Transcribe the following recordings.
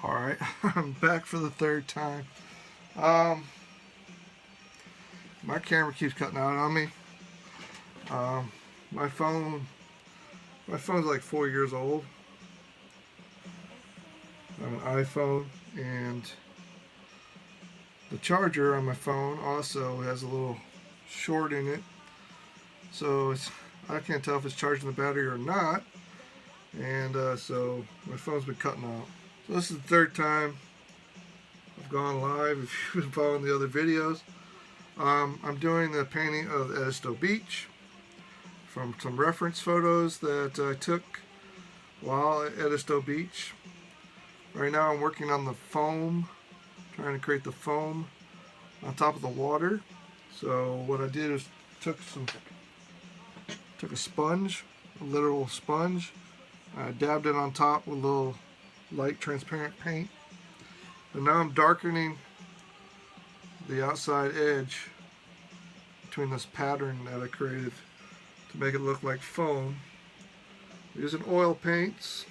Alright, I'm back for the third time. Um, my camera keeps cutting out on me. Um, my phone, my phone's like 4 years old. I have an iPhone, and the charger on my phone also has a little short in it. So I can't tell if it's charging the battery or not. And so my phone's been cutting out. So this is the third time I've gone live. If you've been following the other videos, I'm doing the painting of Edisto Beach from some reference photos that I took while at Edisto Beach. Right now I'm working on the foam, trying to create the foam on top of the water. So what I did is took a sponge, a literal sponge. I dabbed it on top with a little light transparent paint. And now I'm darkening the outside edge between this pattern that I created to make it look like foam. Using oil paints.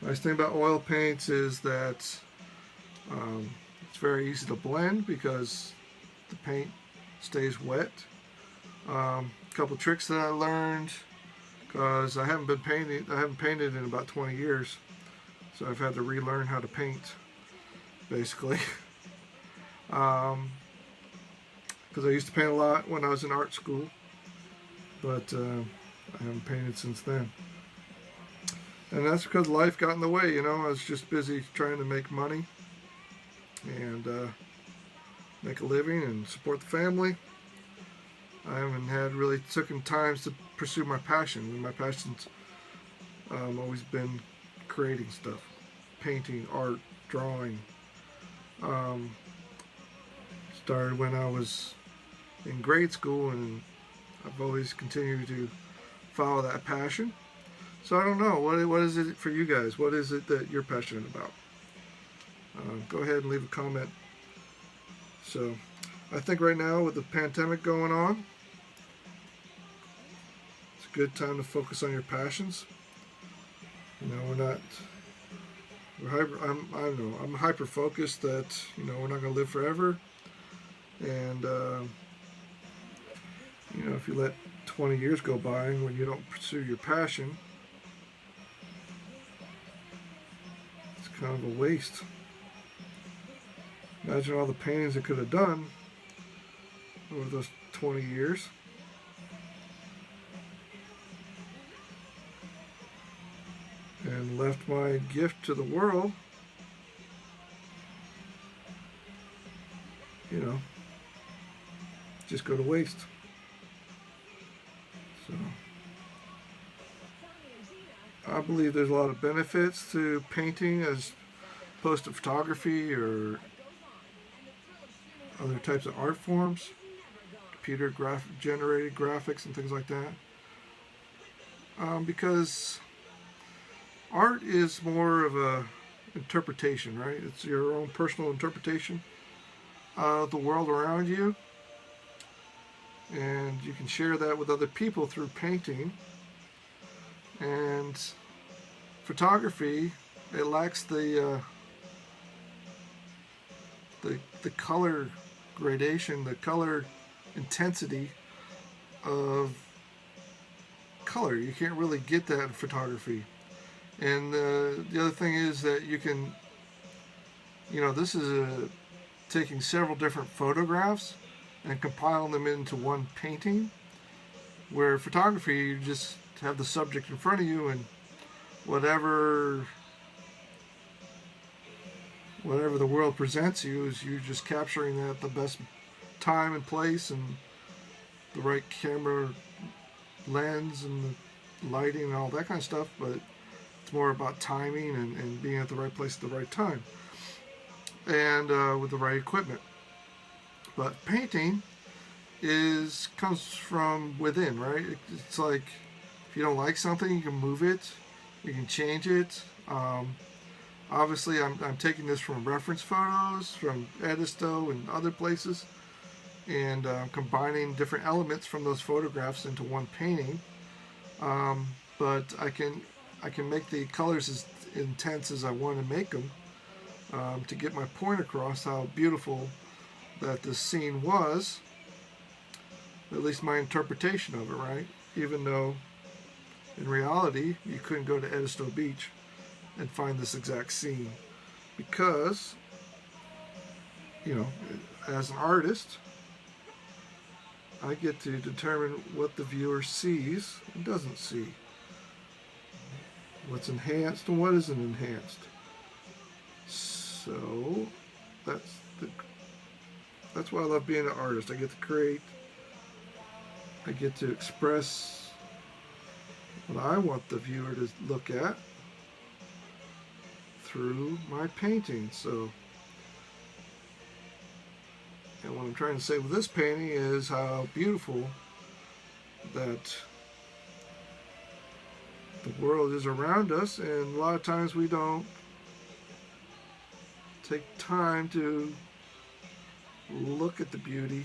Nice thing about oil paints is that it's very easy to blend because the paint stays wet. A couple tricks that I learned, because I haven't painted in about 20 years, so I've had to relearn how to paint, basically. Because I used to paint a lot when I was in art school, but I haven't painted since then. And that's because life got in the way, you know. I was just busy trying to make money and make a living and support the family. I haven't had really taken times to pursue my passion. And my passion's always been creating stuff, painting, art, drawing. Started when I was in grade school, and I've always continued to follow that passion. So I don't know, what is it for you guys? What is it that you're passionate about? Go ahead and leave a comment. So I think right now with the pandemic going on, it's a good time to focus on your passions. You know, I'm hyper focused that, you know, we're not going to live forever. And, you know, if you let 20 years go by when you don't pursue your passion, it's kind of a waste. Imagine all the paintings I could have done over those 20 years. And left my gift to the world, you know, just go to waste. So I believe there's a lot of benefits to painting as opposed to photography or other types of art forms, computer generated graphics and things like that. Because art is more of a interpretation, right? It's your own personal interpretation of the world around you, and you can share that with other people through painting. And photography, it lacks the color gradation, the color intensity of color. You can't really get that in photography. And the other thing is that you can, you know, this is taking several different photographs and compiling them into one painting, where photography, you just have the subject in front of you, and whatever the world presents you is you just capturing that at the best time and place and the right camera lens and the lighting and all that kind of stuff. But it's more about timing and being at the right place at the right time, and with the right equipment. But painting comes from within, right? It's like, if you don't like something, you can move it, you can change it. Obviously, I'm taking this from reference photos from Edisto and other places, and combining different elements from those photographs into one painting. But I can I can make the colors as intense as I want to make them, to get my point across how beautiful that this scene was, at least my interpretation of it, right? Even though in reality you couldn't go to Edisto Beach and find this exact scene, because, you know, as an artist, I get to determine what the viewer sees and doesn't see, what's enhanced and what isn't enhanced. So that's why I love being an artist. I get to create, I get to express what I want the viewer to look at through my painting. So, and what I'm trying to say with this painting is how beautiful that the world is around us, and a lot of times we don't take time to look at the beauty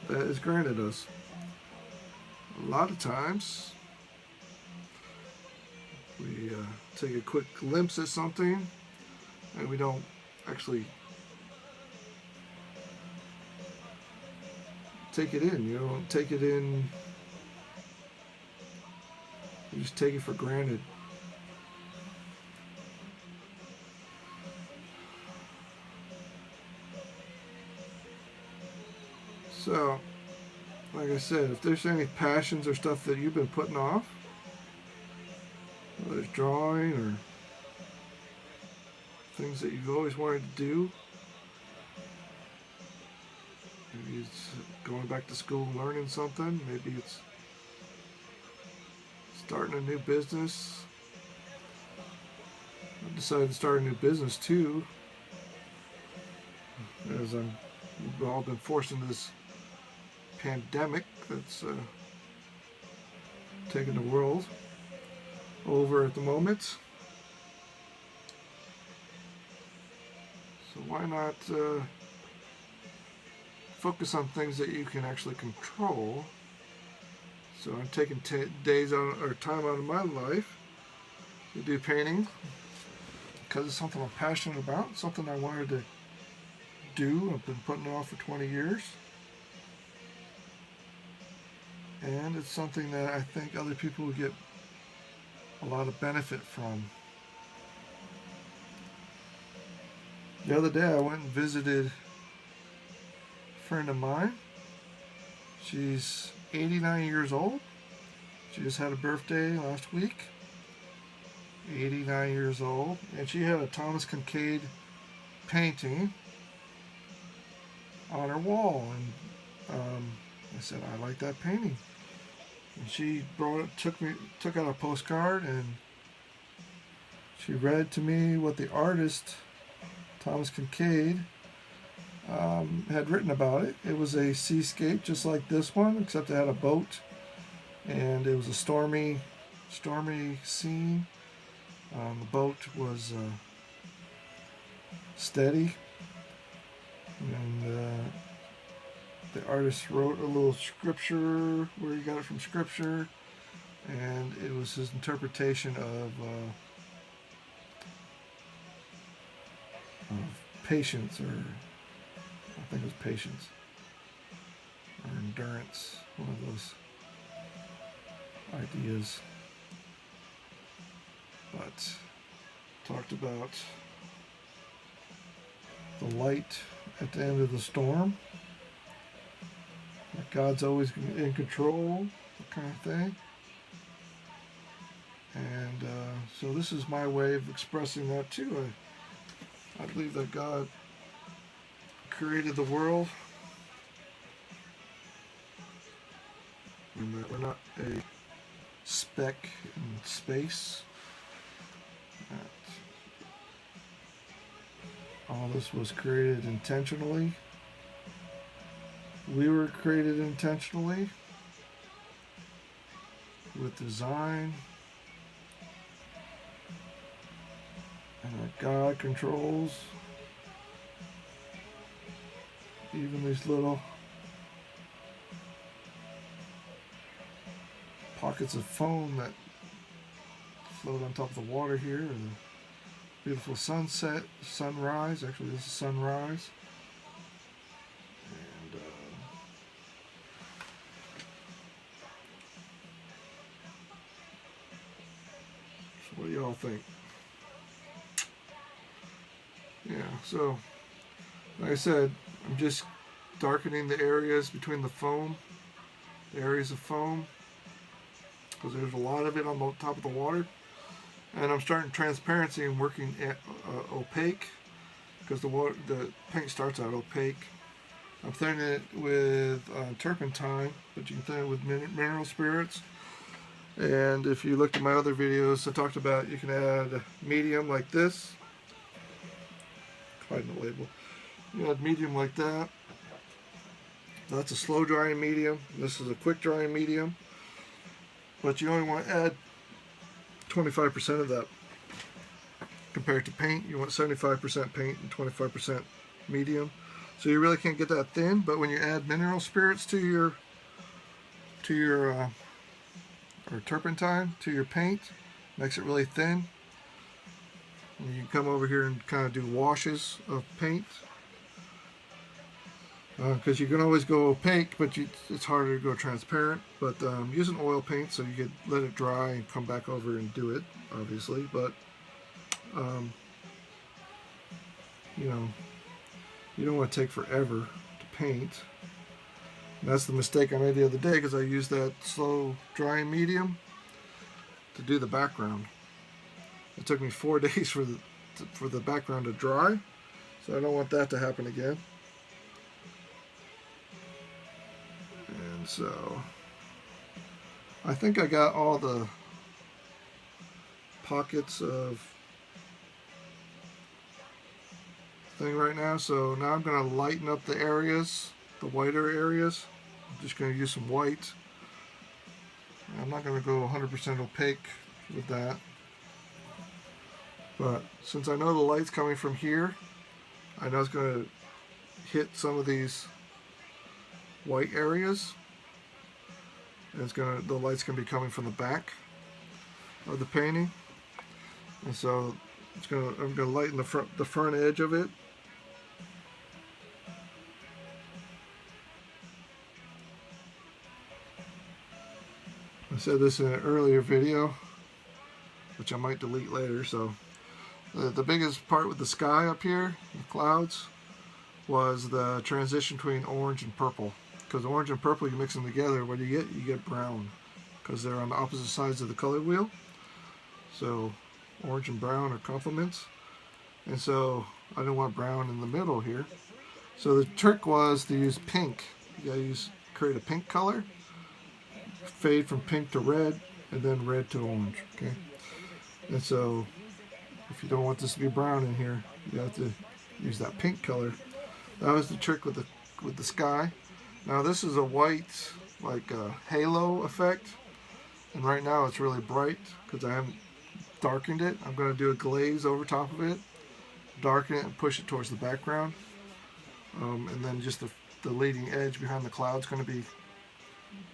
that is granted us. A lot of times we take a quick glimpse at something and we don't actually take it in. You don't take it in, you just take it for granted. So, like I said, if there's any passions or stuff that you've been putting off, whether it's drawing or things that you've always wanted to do, maybe it's going back to school and learning something, maybe it's starting a new business. I've decided to start a new business too, as we've all been forced into this pandemic that's taking the world over at the moment. So why not focus on things that you can actually control? So I'm taking days out or time out of my life to do painting because it's something I'm passionate about, something I wanted to do. I've been putting it off for 20 years. And it's something that I think other people will get a lot of benefit from. The other day I went and visited a friend of mine. She's 89 years old. She just had a birthday last week. 89 years old. And she had a Thomas Kincaid painting on her wall. And I said, I like that painting. And she took out a postcard, and she read to me what the artist, Thomas Kincaid, had written about it. It was a seascape just like this one, except it had a boat, and it was a stormy scene. The boat was steady, and the artist wrote a little scripture where he got it from scripture, and it was his interpretation of patience, or I think it was patience or endurance, one of those ideas. But talked about the light at the end of the storm, that God's always in control, that kind of thing. And so this is my way of expressing that too. I believe that God created the world, and that we're not a speck in space. That all this was created intentionally. We were created intentionally with design, and that God controls even these little pockets of foam that float on top of the water here, and the beautiful sunset, sunrise. Actually, this is sunrise. And so what do y'all think? Yeah, so like I said, I'm just darkening the areas between the foam, the areas of foam, because there's a lot of it on the top of the water. And I'm starting transparency and working at opaque, because the paint starts out opaque. I'm thinning it with turpentine, but you can thin it with mineral spirits. And if you looked at my other videos, I talked about you can add medium like this. Hiding the label. You add medium like that. That's a slow drying medium. This is a quick drying medium. But you only want to add 25% of that. Compared to paint, you want 75% paint and 25% medium. So you really can't get that thin, but when you add mineral spirits to your or turpentine to your paint, makes it really thin. And you can come over here and kind of do washes of paint. Because you can always go opaque, but it's harder to go transparent. But use an oil paint so you could let it dry and come back over and do it, obviously. But you know, you don't want to take forever to paint. And that's the mistake I made the other day, because I used that slow drying medium to do the background. It took me 4 days for the background to dry, so I don't want that to happen again. And so I think I got all the pockets of thing right now. So now I'm going to lighten up the areas, the whiter areas. I'm just going to use some white. I'm not going to go 100% opaque with that. But since I know the light's coming from here, I know it's going to hit some of these white areas. And the light's going to be coming from the back of the painting. And so I'm going to lighten the front edge of it. I said this in an earlier video, which I might delete later. So the biggest part with the sky up here, the clouds, was the transition between orange and purple. Because orange and purple, you mix them together, what do you get? You get brown, because they're on the opposite sides of the color wheel. So orange and brown are complements. And so I didn't want brown in the middle here. So the trick was to use pink. You gotta create a pink color, fade from pink to red, and then red to orange. Okay. And so if you don't want this to be brown in here, you have to use that pink color. That was the trick with the sky. Now this is a white, like a halo effect, and right now it's really bright because I haven't darkened it. I'm going to do a glaze over top of it, darken it, and push it towards the background, and then just the leading edge behind the cloud is going to be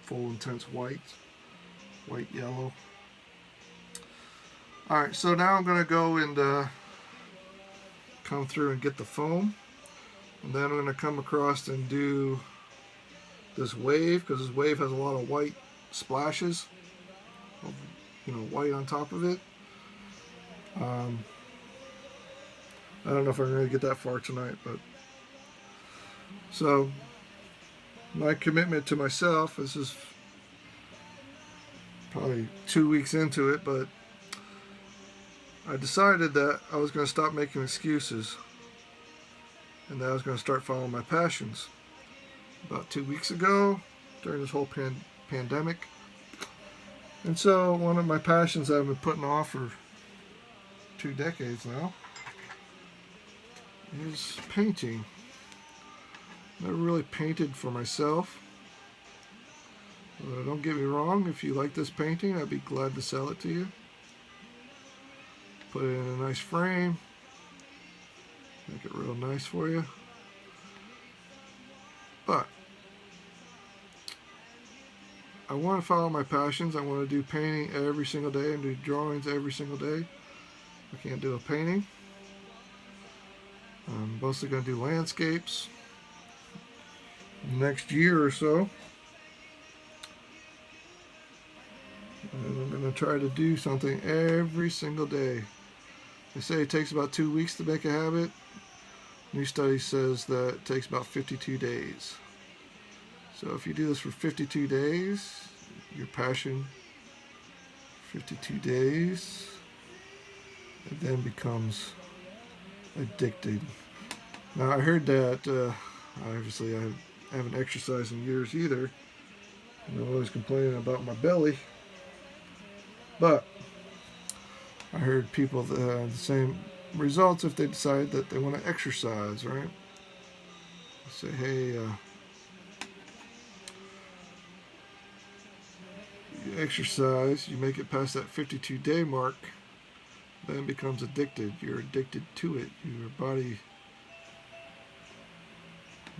full intense white yellow. Alright, so now I'm going to go and come through and get the foam, and then I'm going to come across and do this wave, because this wave has a lot of white splashes, white on top of it. I don't know if I'm going to get that far tonight, but so my commitment to myself, this is probably 2 weeks into it, but I decided that I was going to stop making excuses and that I was going to start following my passions. About 2 weeks ago, during this whole pandemic. And so one of my passions that I've been putting off for 2 decades now is painting. Never really painted for myself. Don't get me wrong, if you like this painting, I'd be glad to sell it to you. Put it in a nice frame. Make it real nice for you. But I want to follow my passions. I want to do painting every single day and do drawings every single day. I can't do a painting. I'm mostly going to do landscapes next year or so. And I'm going to try to do something every single day. They say it takes about 2 weeks to make a habit. New study says that it takes about 52 days. So if you do this for 52 days, your passion, 52 days, it then becomes addicted. Now I heard that, obviously I haven't exercised in years either, and I'm always complaining about my belly, but I heard people that have the same results if they decide that they want to exercise, right? Say, hey, you exercise, you make it past that 52-day mark, then it becomes addicted. You're addicted to it. Your body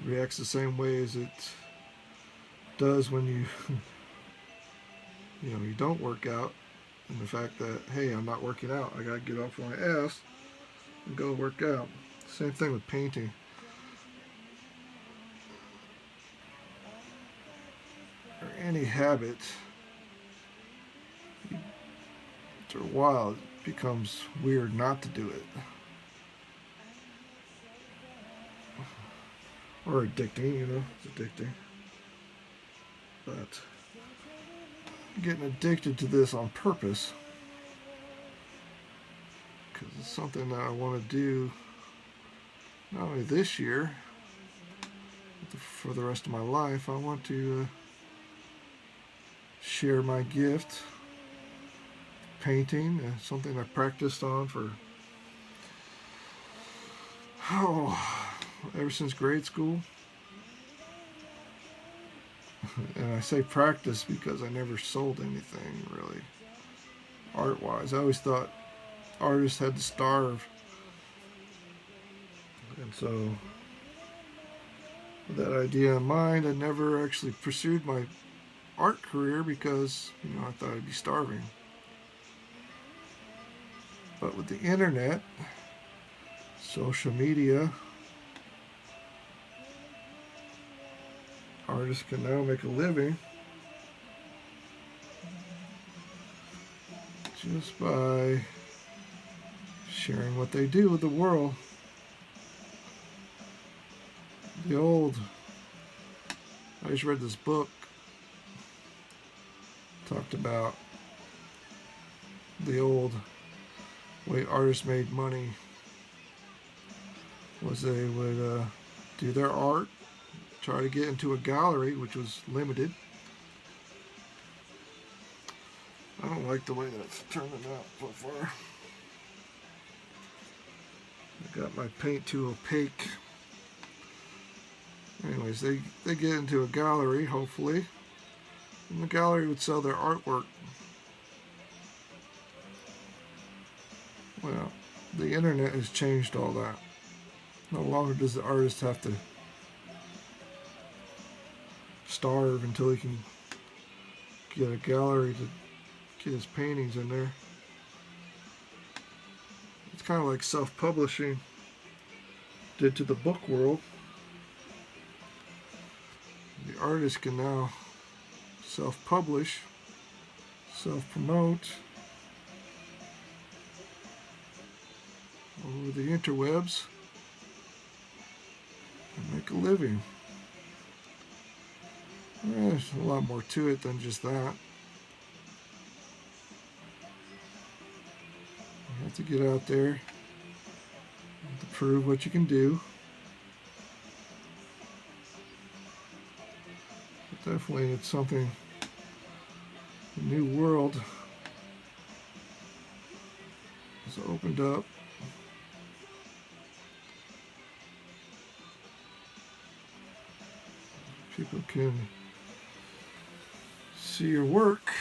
reacts the same way as it does when you you don't work out. And the fact that, hey, I'm not working out, I gotta get off my ass and go work out. Same thing with painting. Or any habit. After a while, it becomes weird not to do it. Or addicting, it's addicting. But getting addicted to this on purpose, because it's something that I want to do not only this year, but for the rest of my life. I want to share my gift, painting, something I practiced on for ever since grade school. And I say practice because I never sold anything really art-wise. I always thought artists had to starve, and so with that idea in mind, I never actually pursued my art career because I thought I'd be starving. But with the internet, social media, artists can now make a living just by sharing what they do with the world. I just read this book, talked about the old way artists made money was they would do their art, try to get into a gallery, which was limited. I don't like the way that's turning out so far. I got my paint too opaque. Anyways, they get into a gallery, hopefully, and the gallery would sell their artwork. Well, the internet has changed all that. No longer does the artist have to starve until he can get a gallery to get his paintings in there. It's kind of like self-publishing did to the book world. The artist can now self-publish, self-promote over the interwebs and make a living. There's a lot more to it than just that. You have to get out there to prove what you can do. But definitely it's something, the new world has opened up. People can see your work.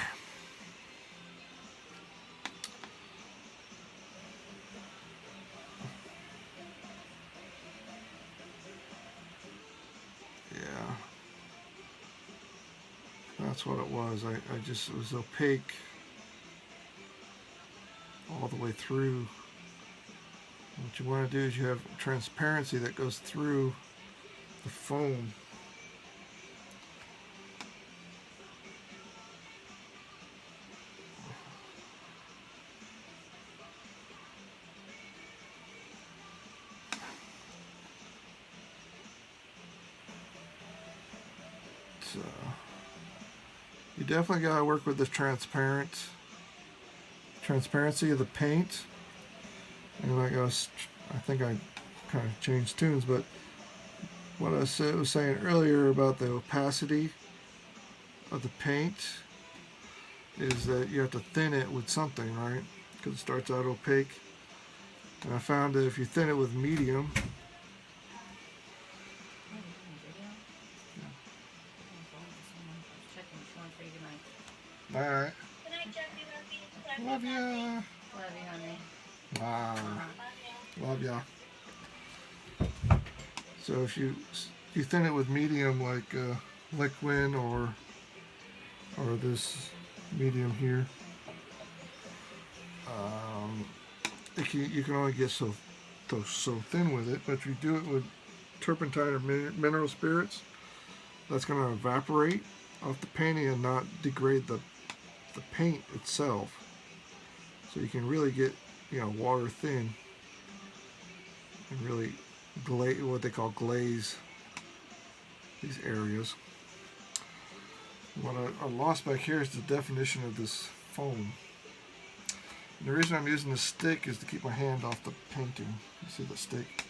Yeah. That's That's what it was. It was opaque all the way through. What you want to do is you have transparency that goes through the foam. So you definitely got to work with the transparency of the paint. And I think I kind of changed tunes, but what I was saying earlier about the opacity of the paint is that you have to thin it with something, right? Because it starts out opaque. And I found that if you thin it with medium, alright. Love ya. Love you, honey. Wow. Love ya. So if you thin it with medium, like liquid or this medium here, you can only get so thin with it. But if you do it with turpentine or mineral spirits, that's going to evaporate off the painting and not degrade the paint itself. So you can really get, water thin and really what they call glaze these areas. What I lost back here is the definition of this foam. And the reason I'm using the stick is to keep my hand off the painting. You see the stick?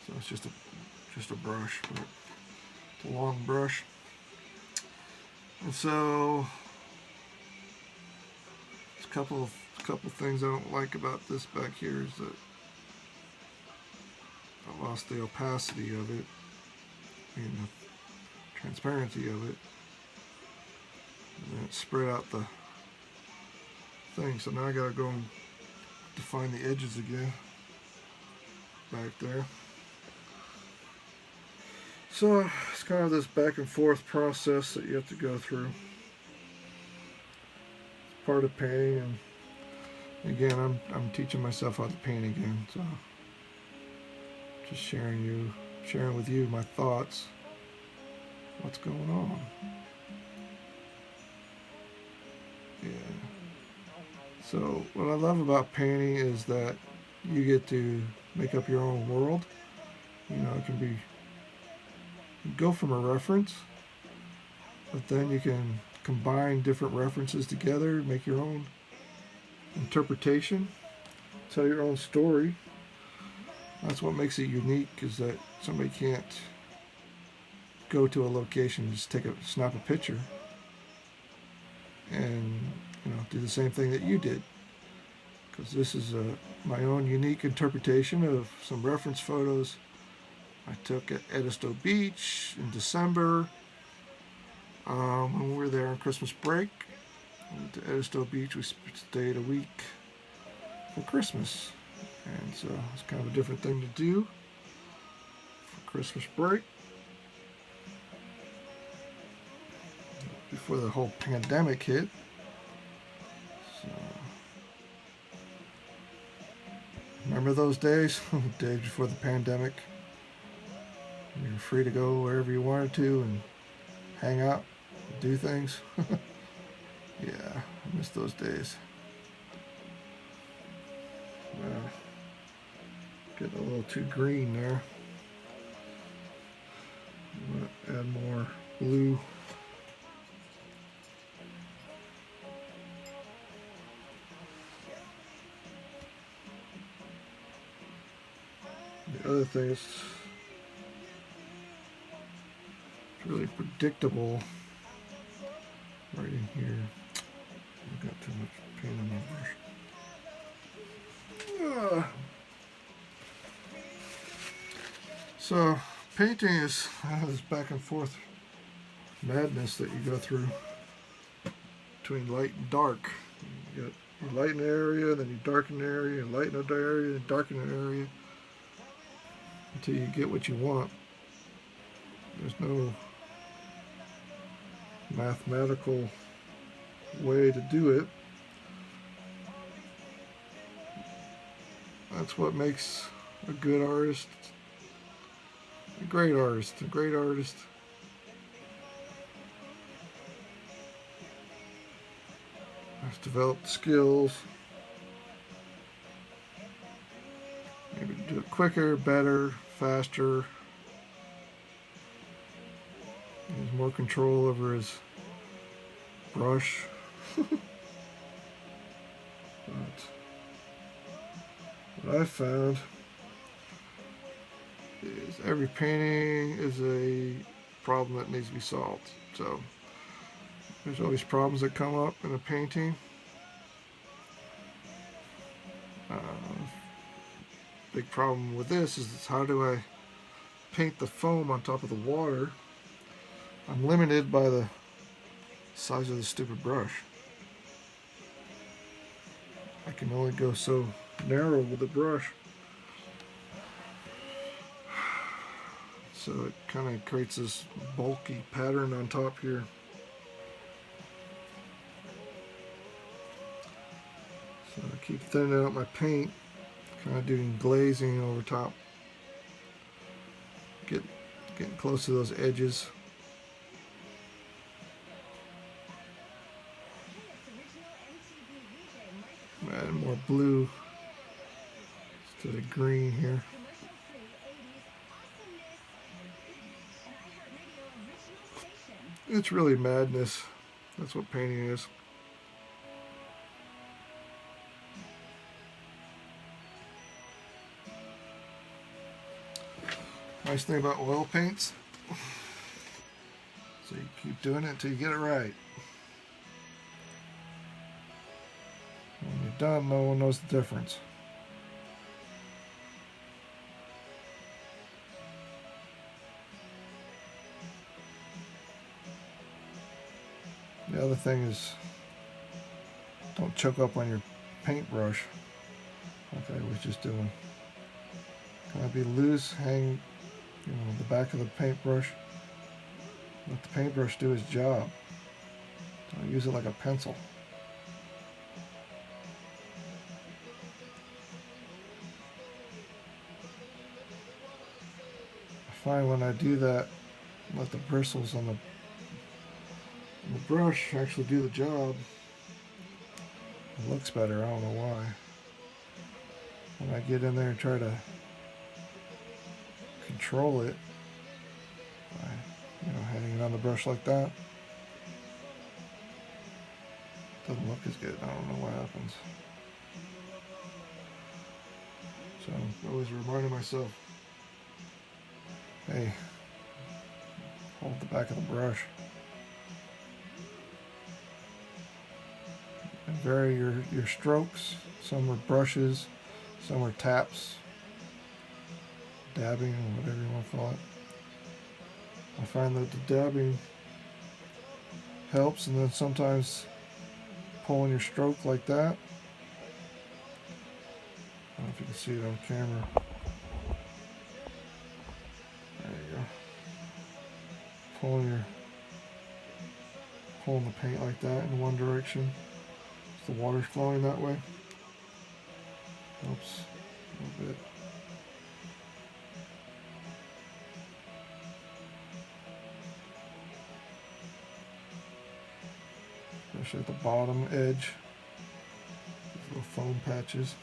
So it's just a brush, but it's a long brush. And so there's a couple things I don't like about this back here is that I lost the opacity of it and the transparency of it. And then it spread out the thing. So now I gotta go and define the edges again back there. So it's kind of this back and forth process that you have to go through. It's part of painting, and again, I'm teaching myself how to paint again. So just sharing with you my thoughts, what's going on. Yeah. So what I love about painting is that you get to make up your own world. It can be, you go from a reference, but then you can combine different references together, make your own interpretation, tell your own story. That's what makes it unique, is that somebody can't go to a location and just snap a picture and do the same thing that you did, because this is my own unique interpretation of some reference photos I took at Edisto Beach in December when we were there on Christmas break. We went to Edisto Beach. We stayed a week for Christmas, and so it's kind of a different thing to do for Christmas break before the whole pandemic hit. So, remember those days? Days before the pandemic. You were free to go wherever you wanted to and hang out, do things. Yeah, I miss those days. Getting a little too green there. I'm going to add more blue. The other thing is, it's really predictable right in here. I've got too much paint on my brush. So painting is this back and forth madness that you go through between light and dark. You lighten the area, then you darken the area, and lighten the area, and darken the area until you get what you want. There's no mathematical way to do it. That's what makes a good artist a great artist. A great artist has developed skills, maybe do it quicker, better, faster. He has more control over his brush. But what I found is every painting is a problem that needs to be solved. So there's always problems that come up in a painting. Big problem with this is how do I paint the foam on top of the water? I'm limited by the size of the stupid brush. I can only go so narrow with the brush. So it kind of creates this bulky pattern on top here. So I keep thinning out my paint, kind of doing glazing over top. Getting close to those edges. Add more blue instead of green here. It's really madness. That's what painting is. Nice thing about oil paints, so you keep doing it until you get it right. When you're done, no one knows the difference. The other thing is, don't choke up on your paintbrush like I was just doing. Kind of be loose, hang, the back of the paintbrush. Let the paintbrush do its job. Don't use it like a pencil. I find when I do that, let the bristles on the brush actually do the job. It looks better, I don't know why. When I get in there and try to control it by, hanging it on the brush like that, doesn't look as good. I don't know what happens. So I'm always reminding myself, hey, hold the back of the brush. And vary your strokes. Some are brushes, some are taps, dabbing, or whatever you want to call it. I find that the dabbing helps, and then sometimes pulling your stroke like that. I don't know if you can see it on camera. There you go. Pulling the paint like that in one direction. The water's flowing that way. Helps a little bit. Especially at the bottom edge. These little foam patches.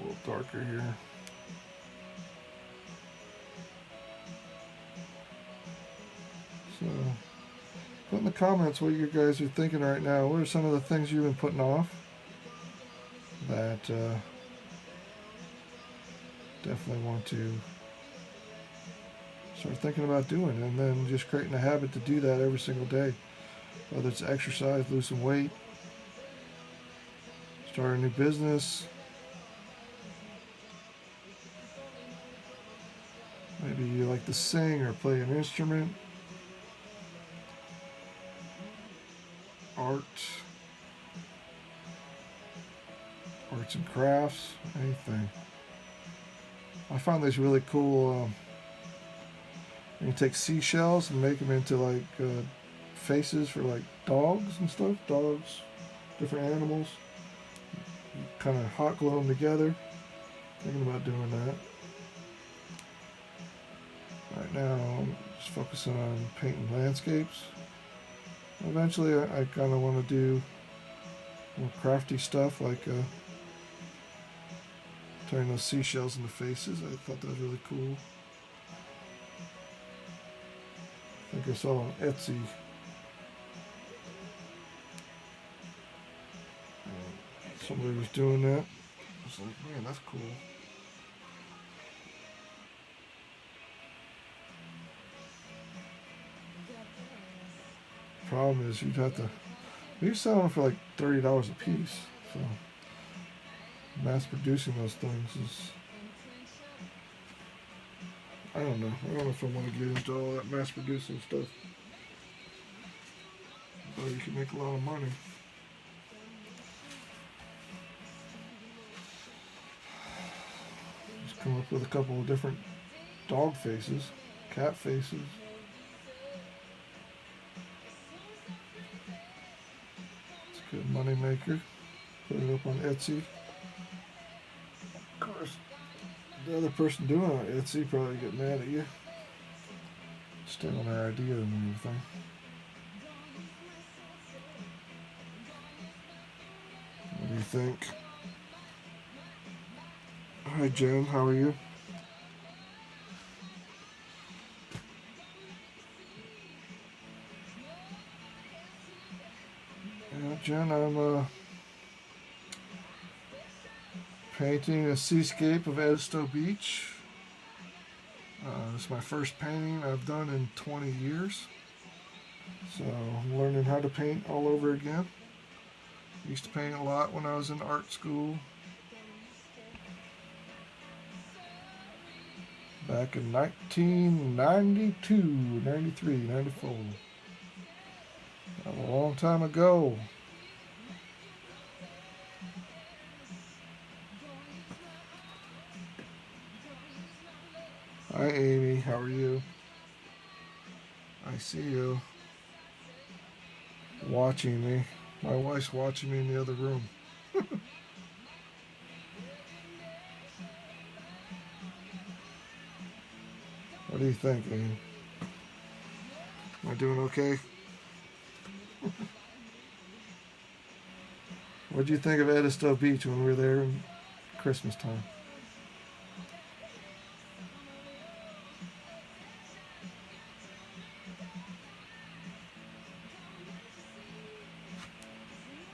A little darker here. So, put in the comments what you guys are thinking right now. What are some of the things you've been putting off that definitely want to start thinking about doing, and then just creating a habit to do that every single day. Whether it's exercise, lose some weight, start a new business, maybe you like to sing or play an instrument, arts and crafts, anything. I found these really cool You take seashells and make them into like faces for like dogs and stuff. Dogs, different animals. Kind of hot glue them together. Thinking about doing that. Right now, I'm just focusing on painting landscapes. Eventually, I kind of want to do more crafty stuff, like turning those seashells into faces. I thought that was really cool. I think I saw on Etsy. Somebody was doing that. I was like, man, that's cool. Problem is, you'd have to. We sell them for like $30 a piece. So, mass producing those things is. I don't know. I don't know if I want to get into all that mass producing stuff. But you can make a lot of money. Just come up with a couple of different dog faces, cat faces. It's a good money maker. Put it up on Etsy. Of course, the other person doing it on Etsy probably get mad at you. Stealing their idea and everything. What do you think? Hi Jen, how are you? Yeah, Jen, I'm painting a seascape of Edisto Beach. This is my first painting I've done in 20 years. So I'm learning how to paint all over again. Used to paint a lot when I was in art school. Back in 1992, 93, 94. A long time ago. Hi Amy, how are you? I see you watching me. My wife's watching me in the other room. What do you think, Amy? Am I doing okay? What did you think of Edisto Beach when we were there in Christmas time?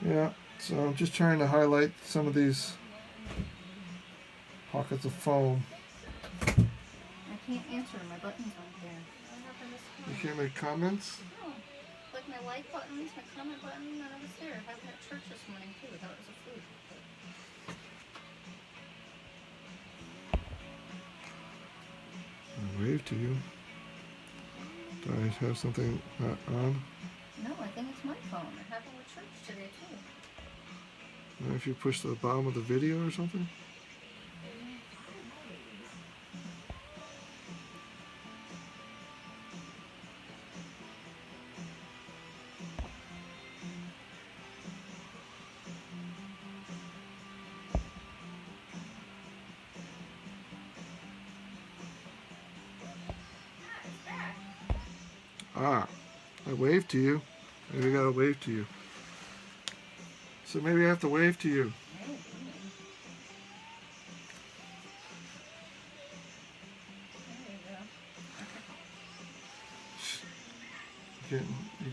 Yeah, so I'm just trying to highlight some of these pockets of foam. I can't answer, my buttons aren't there. You can't make comments? No. Like my like buttons, my comment button, none of it's there. I happened at church this morning too. I thought it was a food. I'll wave to you. Do I have something on? No, I think it's my phone. It happened with church today too. If you push the bottom of the video or something? Ah, I waved to you. Maybe I gotta wave to you. So maybe I have to wave to you. You're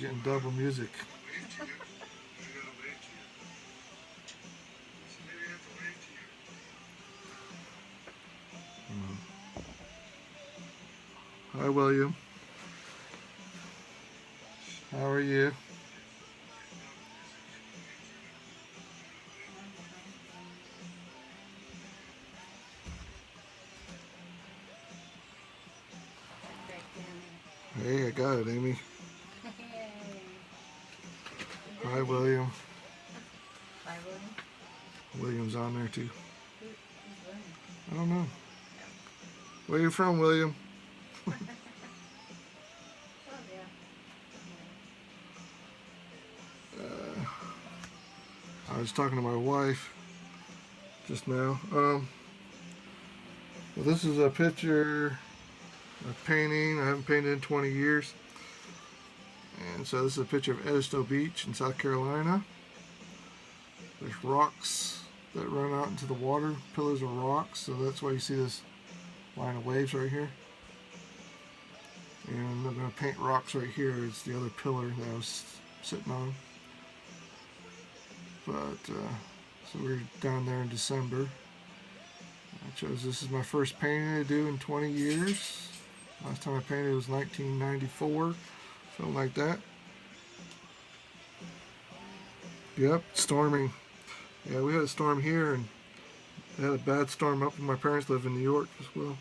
getting double music. Hi, William. How are you? Hey, I got it, Amy. Hi, William. Bye, William. William's on there too. I don't know. Where you from, William? I was talking to my wife just now. Well, this is a picture of painting. I haven't painted in 20 years. And so this is a picture of Edisto Beach in South Carolina. There's rocks that run out into the water, pillars of rocks, so that's why you see this line of waves right here. And I'm going to paint rocks right here. It's the other pillar that I was sitting on. But, so we're down there in December. I chose, this is my first painting to do in 20 years. Last time I painted was 1994, something like that. Yep, storming. Yeah, we had a storm here, and they had a bad storm up, and my parents live in New York as well.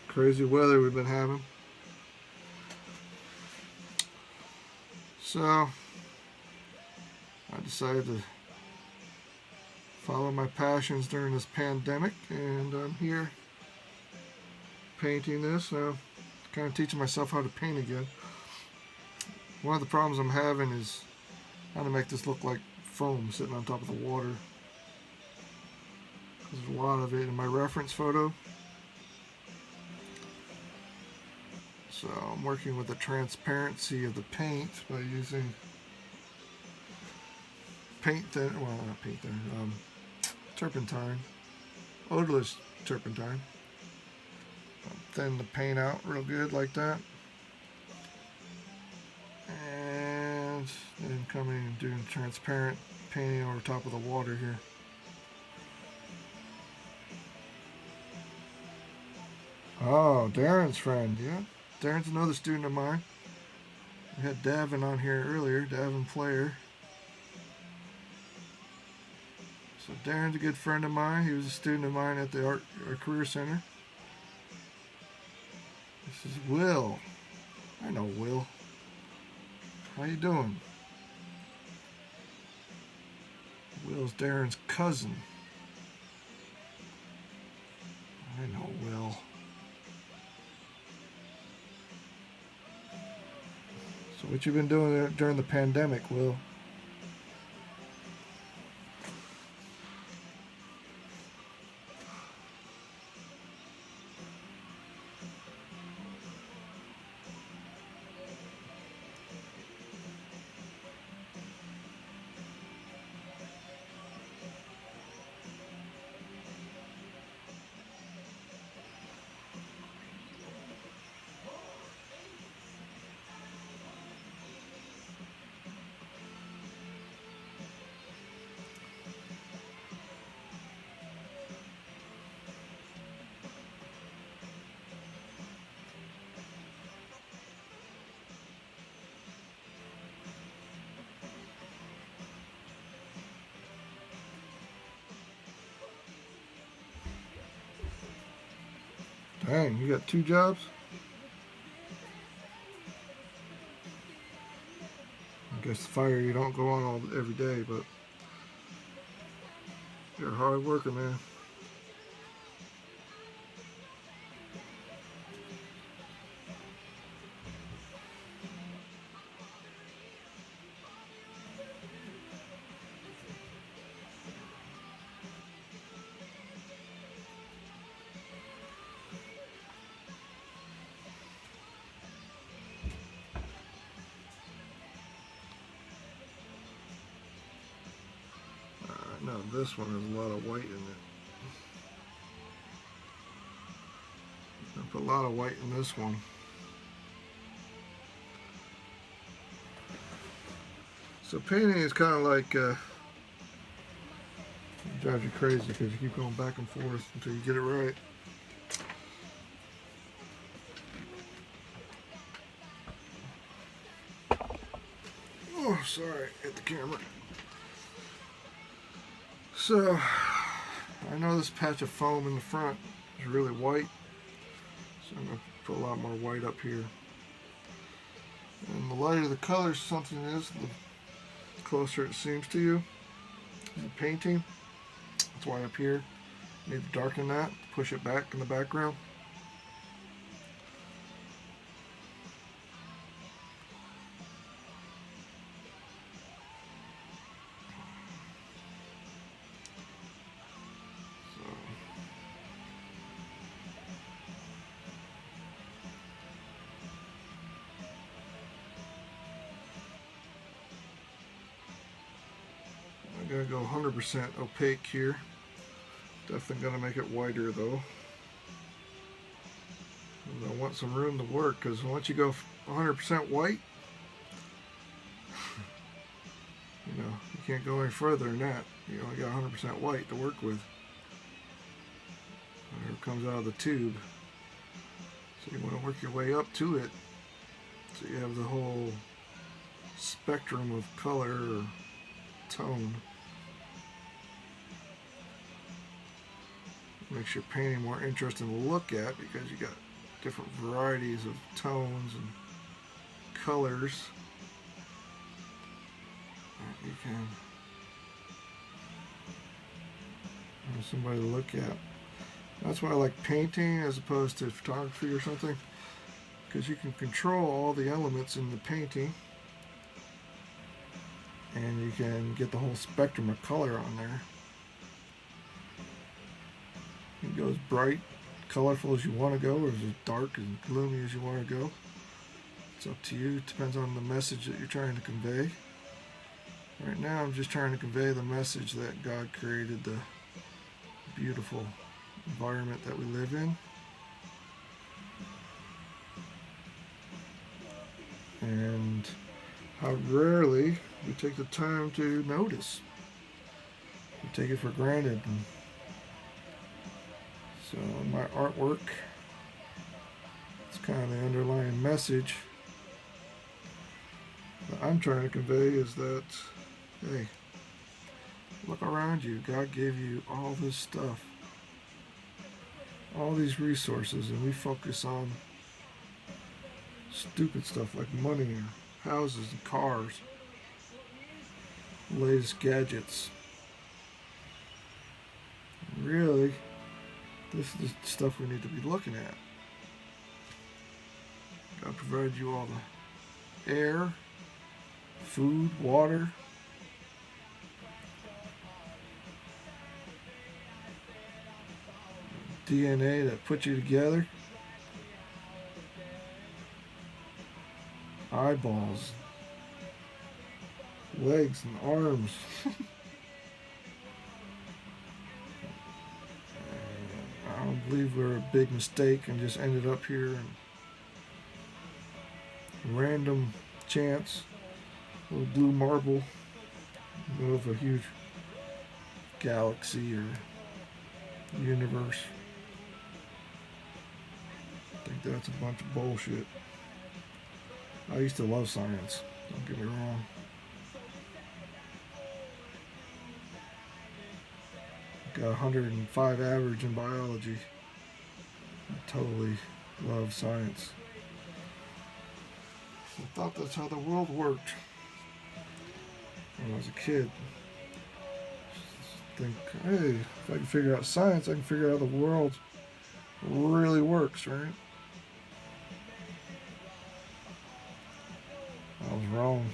Crazy weather we've been having. So I decided to follow my passions during this pandemic, and I'm here painting this now, kind of teaching myself how to paint again. One of the problems I'm having is how to make this look like foam sitting on top of the water. There's a lot of it in my reference photo. So I'm working with the transparency of the paint by using turpentine, odorless turpentine. Thin the paint out real good like that. And then coming and doing transparent painting over top of the water here. Oh, Darren's friend, yeah. Darren's another student of mine. We had Davin on here earlier, Davin Player. So Darren's a good friend of mine. He was a student of mine at the Art Career Center. This is Will. I know Will. How you doing? Will's Darren's cousin. I know Will. So what you been doing during the pandemic, Will? Dang, you got 2 jobs? I guess the fire you don't go on every day, but you're a hard worker, man. No, this one has a lot of white in it. I put a lot of white in this one. So painting is kind of like it drives you crazy because you keep going back and forth until you get it right. Oh, sorry, hit the camera. So, I know this patch of foam in the front is really white, so I'm going to put a lot more white up here. And the lighter the color something is, the closer it seems to you in painting. That's why up here, you need to darken that, push it back in the background. going to go 100% opaque here. Definitely going to make it whiter though. And I want some room to work, because once you go 100% white, you know, you can't go any further than that. You only got 100% white to work with. Whatever comes out of the tube. So you want to work your way up to it, so you have the whole spectrum of color or tone. Makes your painting more interesting to look at, because you got different varieties of tones and colors that you can have somebody to look at. That's why I like painting as opposed to photography or something, because you can control all the elements in the painting and you can get the whole spectrum of color on there. It goes bright, colorful as you want to go, or as dark and gloomy as you want to go. It's up to you. It depends on the message that you're trying to convey. Right now I'm just trying to convey the message that God created the beautiful environment that we live in. And how rarely we take the time to notice. We take it for granted. And so my artwork, it's kind of the underlying message that I'm trying to convey, is that, hey, look around you. God gave you all this stuff, all these resources, and we focus on stupid stuff like money and houses and cars, latest gadgets. Really, this is the stuff we need to be looking at. God provided you all the air, food, water, DNA that put you together, eyeballs, legs and arms. I don't believe we're a big mistake and just ended up here in random chance, a little blue marble, in the middle of a huge galaxy or universe. I think that's a bunch of bullshit. I used to love science, don't get me wrong. Got 105 average in biology. I totally love science. I thought that's how the world worked when I was a kid. Just think, hey, if I can figure out science, I can figure out how the world really works, right? I was wrong.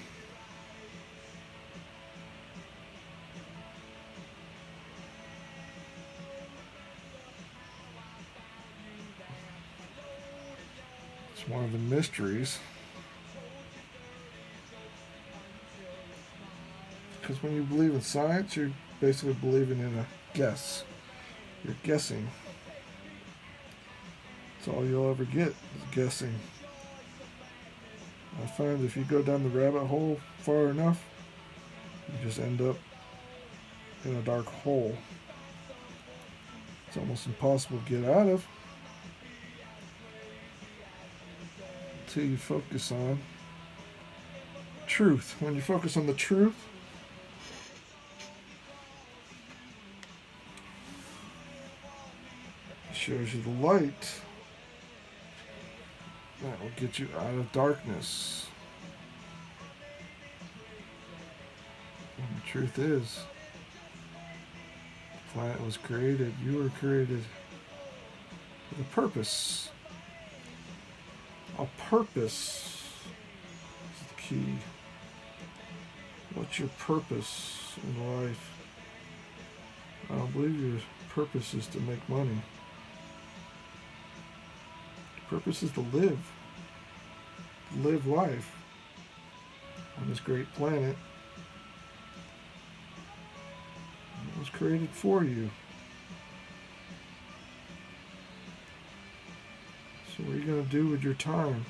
It's one of the mysteries. Because when you believe in science, you're basically believing in a guess. You're guessing. That's all you'll ever get, is guessing. I find if you go down the rabbit hole far enough, you just end up in a dark hole. It's almost impossible to get out of until you focus on truth. When you focus on the truth, it shows you the light that will get you out of darkness. And the truth is, the planet was created, you were created with a purpose. A purpose is the key. What's your purpose in life? I don't believe your purpose is to make money. Purpose is to live life on this great planet created for you. So what are you going to do with your time?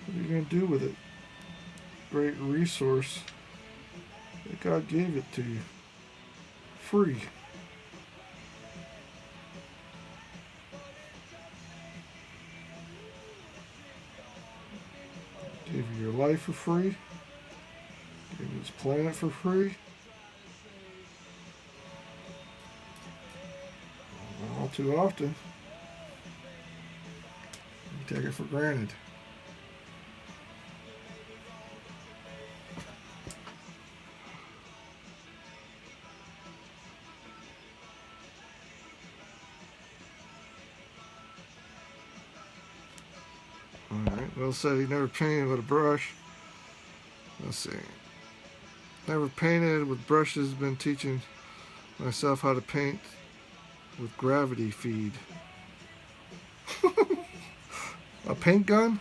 What are you going to do with it? Great resource that God gave it to you. Free. Gave you your life for free. Gave you this planet for free. All too often, we take it for granted. Alright, Will said he never painted with a brush. Let's see. Never painted with brushes, been teaching myself how to paint with gravity feed. A paint gun?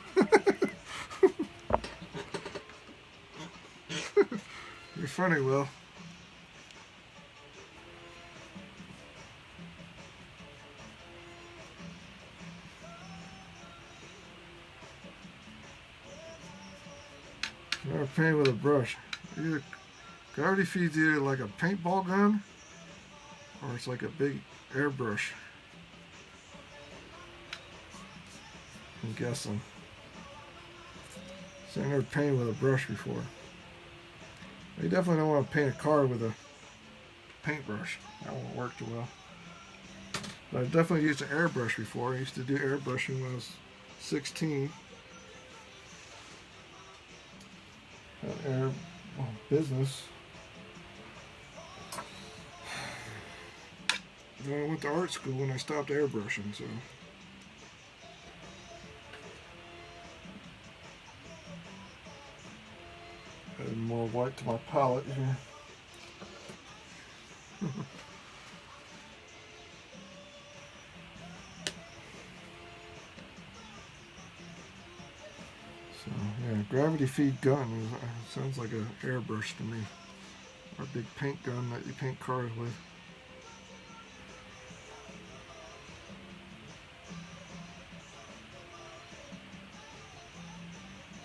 You're funny, Will. Never paint with a brush. Either gravity feed's either like a paintball gun or it's like a big airbrush. I'm guessing. So I never painted with a brush before. You definitely don't want to paint a car with a paintbrush. That won't work too well. But I've definitely used an airbrush before. I used to do airbrushing when I was 16. Business. Then I went to art school and I stopped airbrushing, so. Add more white to my palette here. So, yeah, gravity feed gun sounds like an airbrush to me. Or a big paint gun that you paint cars with.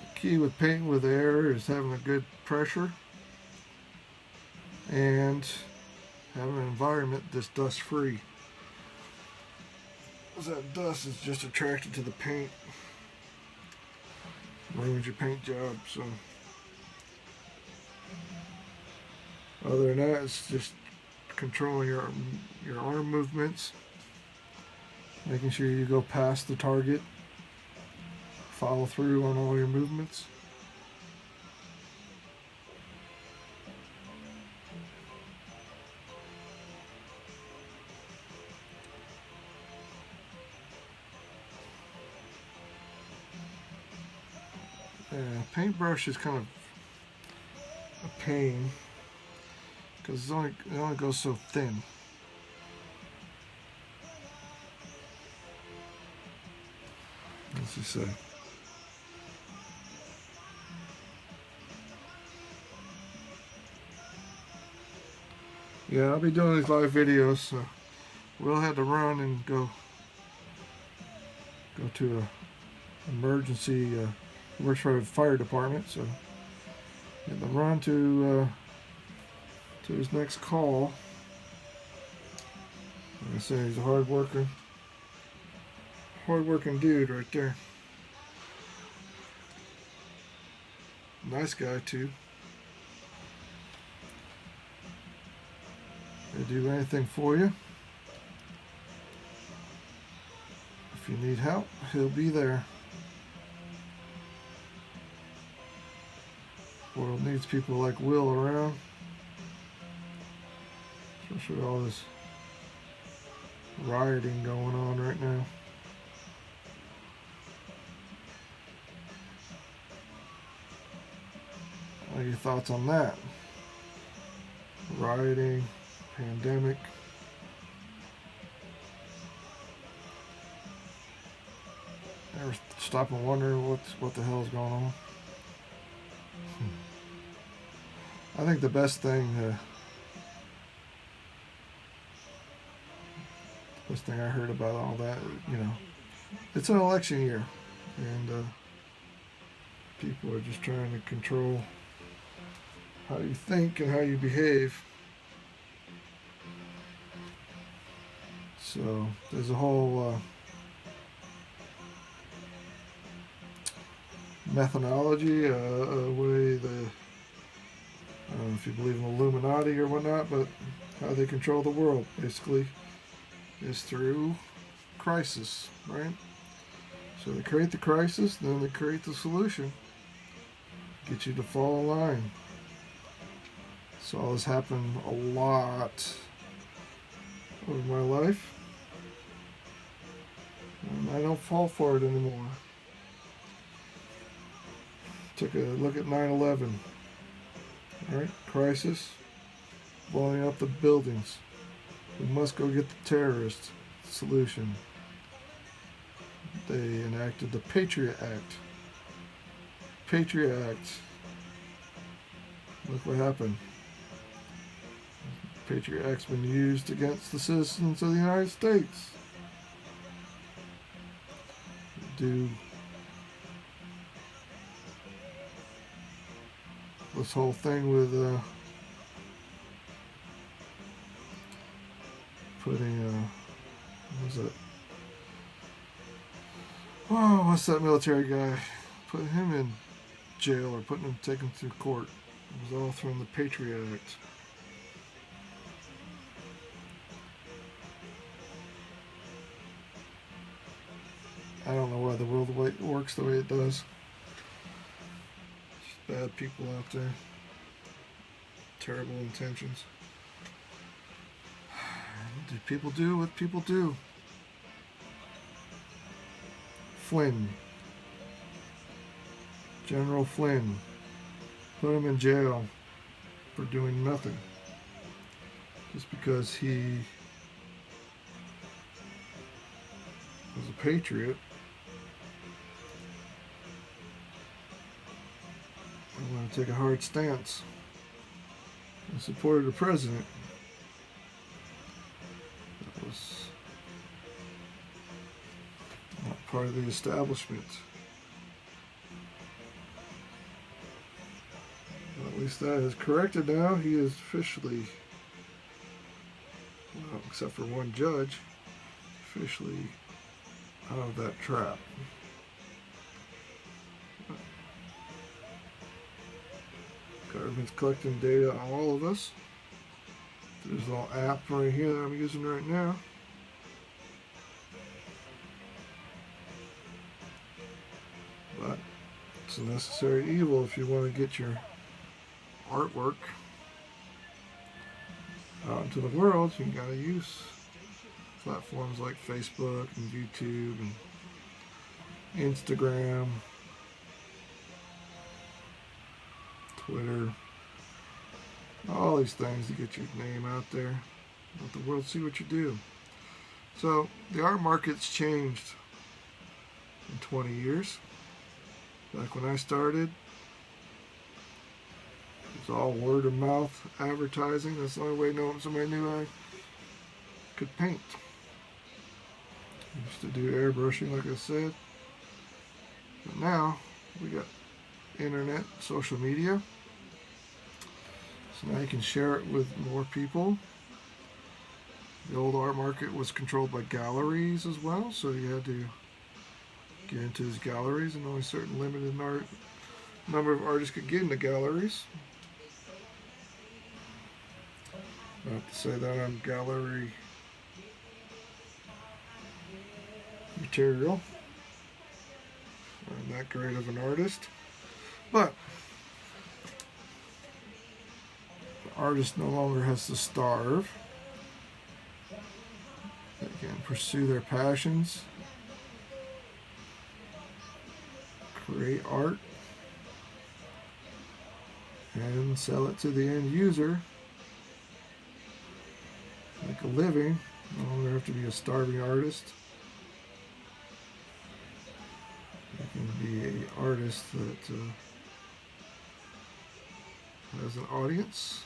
The key with painting with air is having a good pressure and having an environment that's dust free. Because that dust is just attracted to the paint. Ruins your paint job, so other than that, it's just controlling your arm movements, making sure you go past the target, follow through on all your movements. Paintbrush is kind of a pain because it only goes so thin. What's he say? Yeah, I'll be doing these live videos, so we'll have to run and go to a emergency. Works for the fire department, so had to run to his next call. Like I said, he's a hard-working dude right there. Nice guy too. He'll do anything for you. If you need help, he'll be there. World needs people like Will around, especially with all this rioting going on right now. What are your thoughts on that? Rioting, pandemic. Ever stop and wonder what the hell is going on? I think the best thing First thing I heard about all that, it's an election year, and people are just trying to control how you think and how you behave. So there's a whole methodology, a way I don't know if you believe in Illuminati or whatnot, but how they control the world basically is through crisis, right? So they create the crisis, then they create the solution, get you to fall in line. Saw this happen a lot over my life, and I don't fall for it anymore. Took a look at 9/11. All right, crisis, blowing up the buildings. We must go get the terrorists. Solution. They enacted the Patriot Act. Patriot Act. Look what happened. Patriot Act's been used against the citizens of the United States. Do this whole thing with putting what was it? Oh, what's that military guy? Putting him in jail or taking him through court. It was all from the Patriot Act. I don't know why the world works the way it does. There's bad people out there. Terrible intentions. People do what people do. Flynn. General Flynn. Put him in jail for doing nothing. Just because he was a patriot. I want to take a hard stance and supported the president. That was not part of the establishment. Well, at least that is corrected now. He is officially, well, except for one judge, officially out of that trap. Government's collecting data on all of us. There's a little app right here that I'm using right now. But it's a necessary evil if you want to get your artwork out into the world. You gotta use platforms like Facebook and YouTube and Instagram, Twitter, all these things to get your name out there, let the world see what you do. So the art market's changed in 20 years. Back when I started, it was all word of mouth advertising. That's the only way somebody knew I could paint. I used to do airbrushing, like I said. But now we got internet, social media. So now you can share it with more people. The old art market was controlled by galleries as well, so you had to get into these galleries, and only certain limited number of artists could get into galleries. Not to say that I'm gallery material. I'm not great of an artist, but the artist no longer has to starve. They can pursue their passions, create art, and sell it to the end user. Make a living. No longer have to be a starving artist. You can be an artist that has an audience.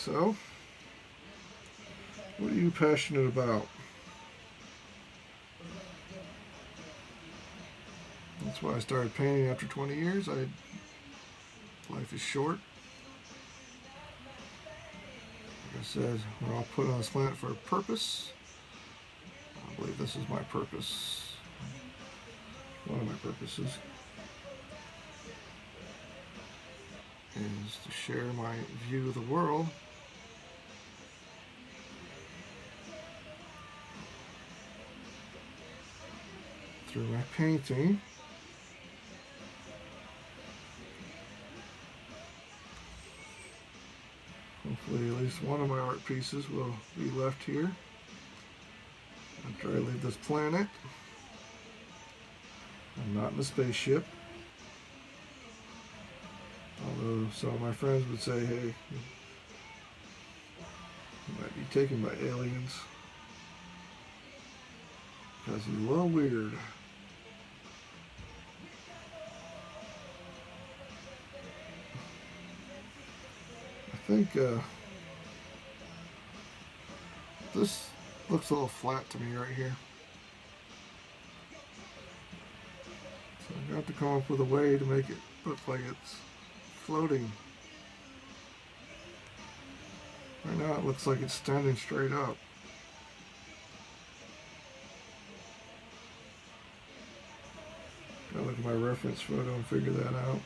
So, what are you passionate about? That's why I started painting after 20 years. Life is short. Like I said, we're all put on this planet for a purpose. I believe this is my purpose. One of my purposes is to share my view of the world through my painting. Hopefully at least one of my art pieces will be left here after I leave this planet. I'm not in a spaceship. Although some of my friends would say, hey, you might be taken by aliens because he's a little weird. I think this looks a little flat to me right here. So I'm going to have to come up with a way to make it look like it's floating. Right now it looks like it's standing straight up. Gotta look at my reference photo and figure that out.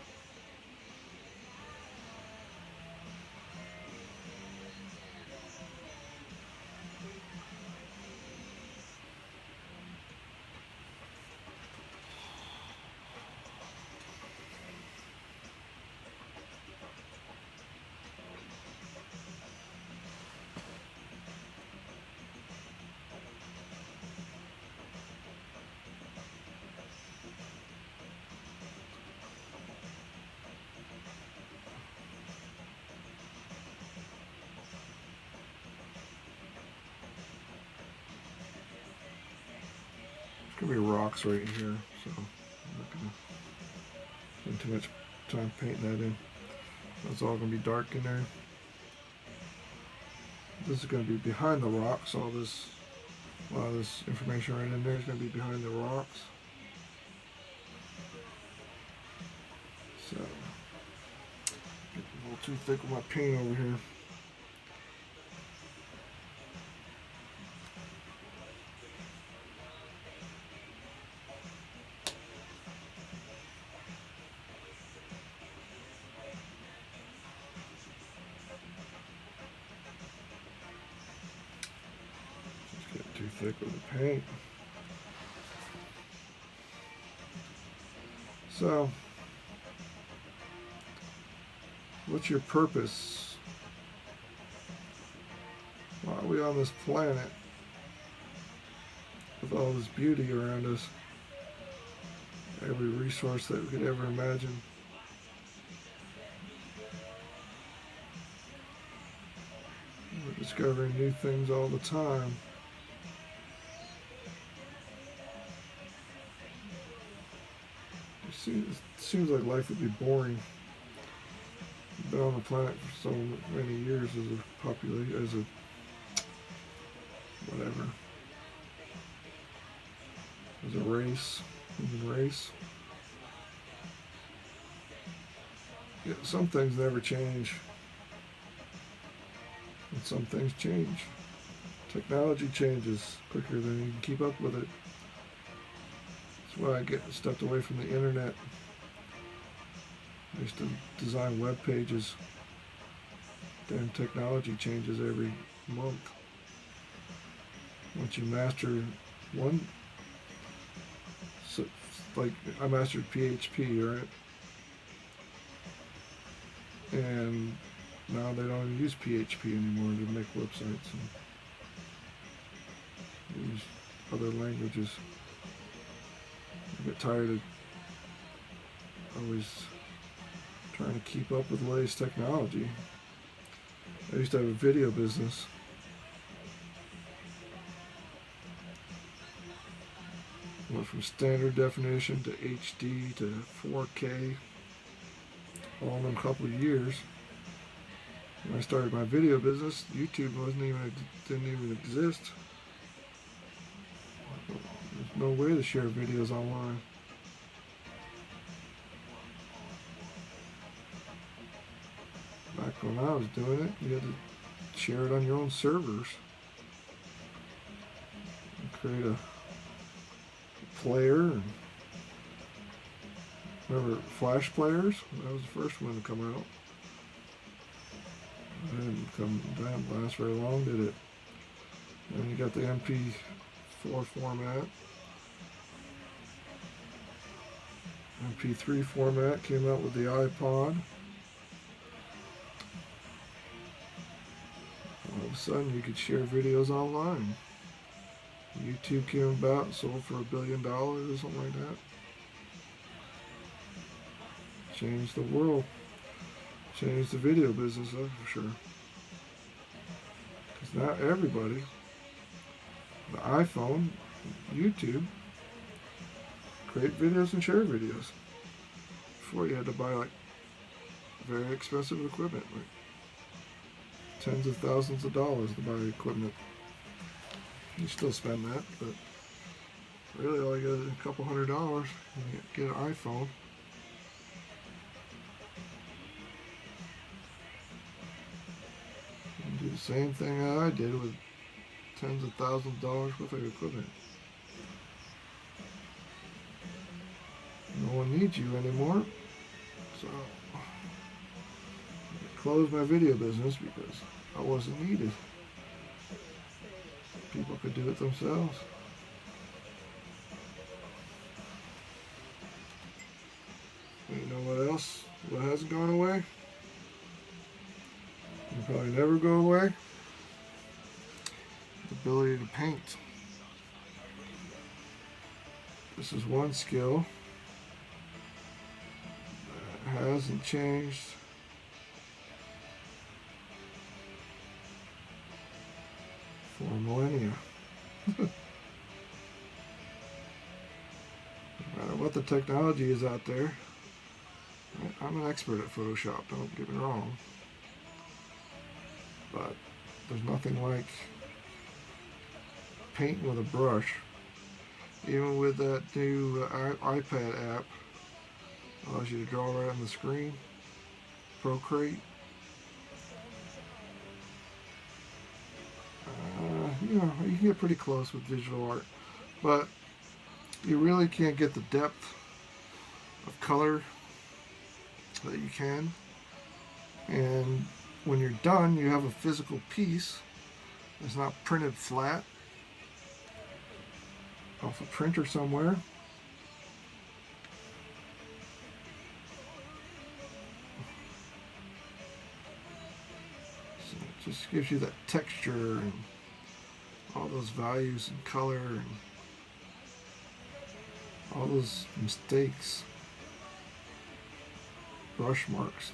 There's going to be rocks right here, so I'm not going to spend too much time painting that in. That's all going to be dark in there. This is going to be behind the rocks. A lot of this information right in there is going to be behind the rocks. So, getting a little too thick with my paint over here. Too thick with the paint. So, what's your purpose? Why are we on this planet with all this beauty around us? Every resource that we could ever imagine. We're discovering new things all the time. It seems like life would be boring. We've been on the planet for so many years as a population, as a whatever, as a race, human race. Yet some things never change, and some things change. Technology changes quicker than you can keep up with it. That's why I stepped away from the internet. I used to design web pages. Damn technology changes every month. Once you master one, so like I mastered PHP, right? And now they don't even use PHP anymore to make websites and use other languages. I get tired of always trying to keep up with the latest technology. I used to have a video business. Went from standard definition to HD to 4K all in a couple of years. When I started my video business, YouTube didn't even exist. There's no way to share videos online. Back when I was doing it, you had to share it on your own servers. And create a player. And remember Flash players? That was the first one to come out. It didn't last very long, did it? And you got the MP4 format. MP3 format came out with the iPod. All of a sudden you could share videos online. YouTube came about and sold for $1 billion or something like that. Changed the world. Changed the video business, that's for sure. Because now everybody, the iPhone, YouTube, create videos and share videos. Before you had to buy like very expensive equipment, like tens of thousands of dollars to buy equipment. You still spend that, but really all you got is a couple $100 and you get an iPhone. And do the same thing that I did with tens of thousands of dollars worth of equipment. No one needs you anymore, so I closed my video business because I wasn't needed. People could do it themselves. And you know what else? What hasn't gone away? Will probably never go away. The ability to paint. This is one skill that hasn't changed for millennia. No matter what the technology is out there, I'm an expert at Photoshop, don't get me wrong. But there's nothing like painting with a brush. Even with that new iPad app, allows you to draw right on the screen, Procreate. You know, you can get pretty close with digital art, but you really can't get the depth of color that you can. And when you're done, you have a physical piece that's not printed flat off a printer somewhere. So it just gives you that texture and all those values and color and all those mistakes, brush marks.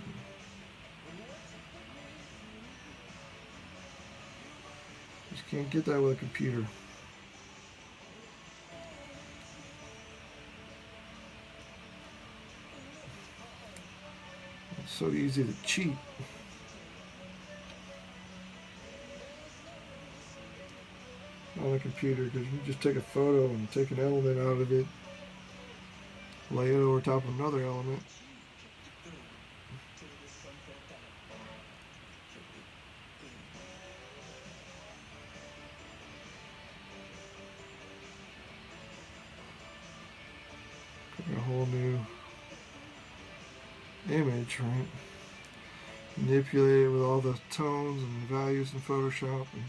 You just can't get that with a computer. It's so easy to cheat. On a computer, because you just take a photo and take an element out of it, lay it over top of another element. Create a whole new image, right? Manipulate it with all the tones and values in Photoshop. And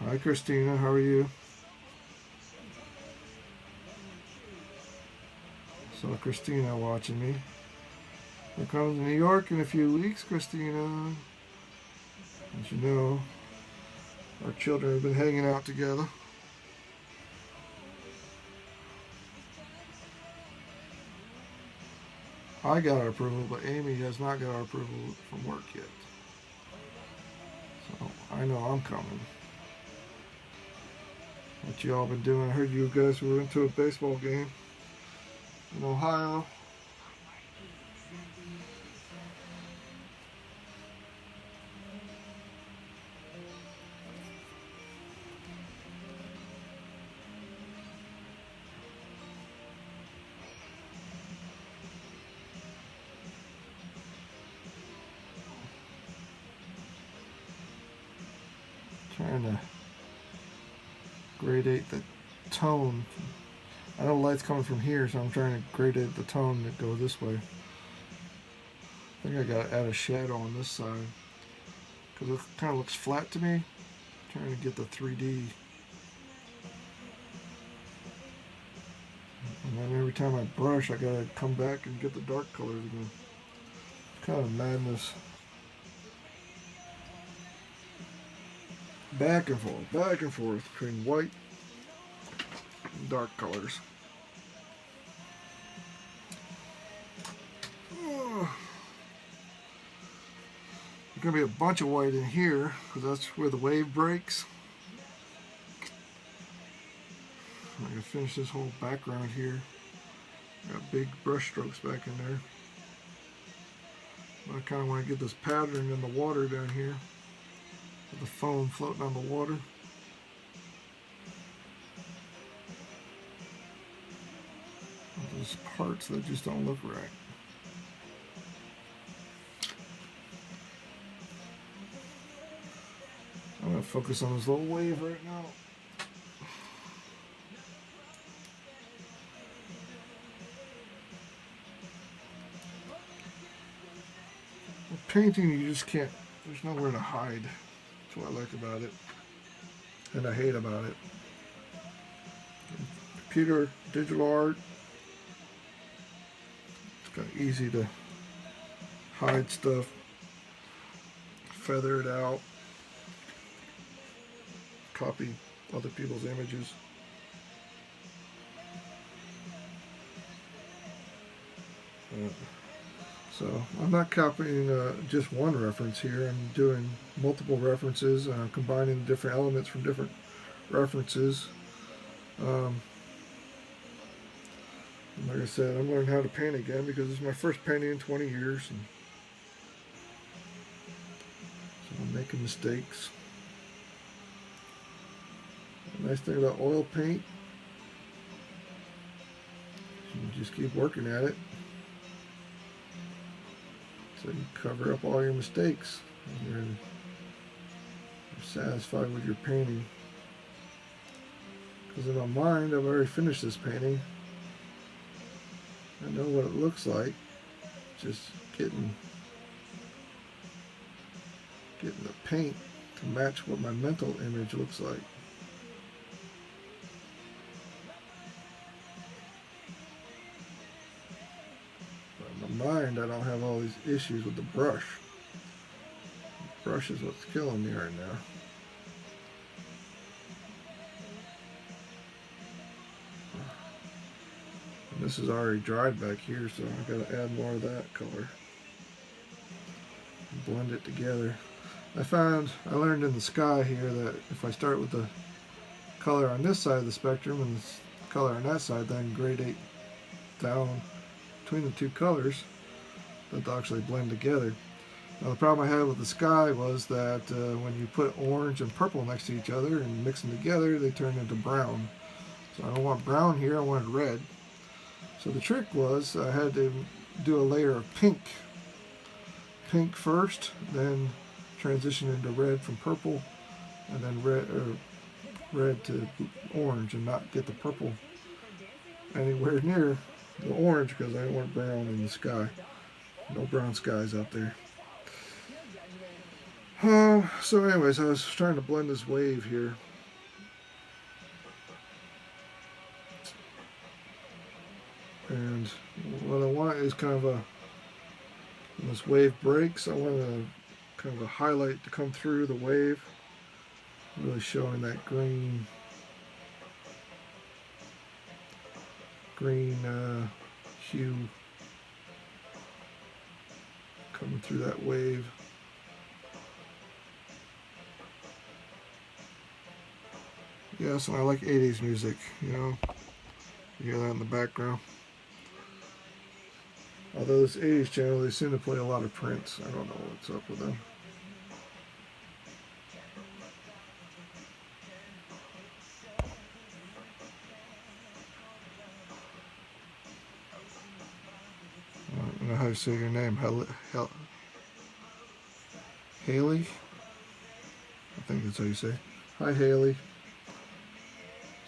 hi Christina, how are you? Saw Christina watching me. We're coming to New York in a few weeks, Christina. As you know, our children have been hanging out together. I got our approval, but Amy has not got our approval from work yet. So I know I'm coming. what you all been doing. I heard you guys were into a baseball game in Ohio. Trying to gradate the tone. I know light's coming from here, so I'm trying to gradate the tone that go this way. I think I gotta add a shadow on this side because it kind of looks flat to me. I'm trying to get the 3D. And then every time I brush, I gotta come back and get the dark colors again. It's kind of madness. Back and forth between white and dark colors. Oh. There's going to be a bunch of white in here because that's where the wave breaks. I'm going to finish this whole background here. Got big brush strokes back in there. But I kind of want to get this pattern in the water down here. With the foam floating on the water. There's parts that just don't look right. I'm going to focus on this little wave right now. With painting, you just can't, there's nowhere to hide. That's what I like about it, and I hate about it. Computer, digital art, it's kind of easy to hide stuff, feather it out, copy other people's images. So I'm not copying just one reference here. I'm doing multiple references, combining different elements from different references. Like I said, I'm learning how to paint again because it's my first painting in 20 years. And so I'm making mistakes. The nice thing about oil paint, you just keep working at it. So you cover up all your mistakes and you're satisfied with your painting. Because in my mind, I've already finished this painting. I know what it looks like. Just getting the paint to match what my mental image looks like. Mind, I don't have all these issues with the brush. The brush is what's killing me right now. And this is already dried back here, so I gotta add more of that color. Blend it together. I learned in the sky here that if I start with the color on this side of the spectrum and the color on that side, then gradate down between the two colors, that they'll actually blend together. Now the problem I had with the sky was that when you put orange and purple next to each other and mix them together, they turn into brown. So I don't want brown here, I wanted red. So the trick was I had to do a layer of pink. Pink first, then transition into red from purple, and then red to orange, and not get the purple anywhere near the orange because I don't want brown in the sky. No brown skies out there. So anyways, I was trying to blend this wave here. And what I want is kind of when this wave breaks, I want kind of a highlight to come through the wave. Really showing that green hue coming through that wave. Yeah, Yes, and I like 80s music, you know. You hear that in the background. Although this 80s channel, they seem to play a lot of Prince. I don't know what's up with them. I don't know how you say your name. Haley? I think that's how you say. Hi, Haley.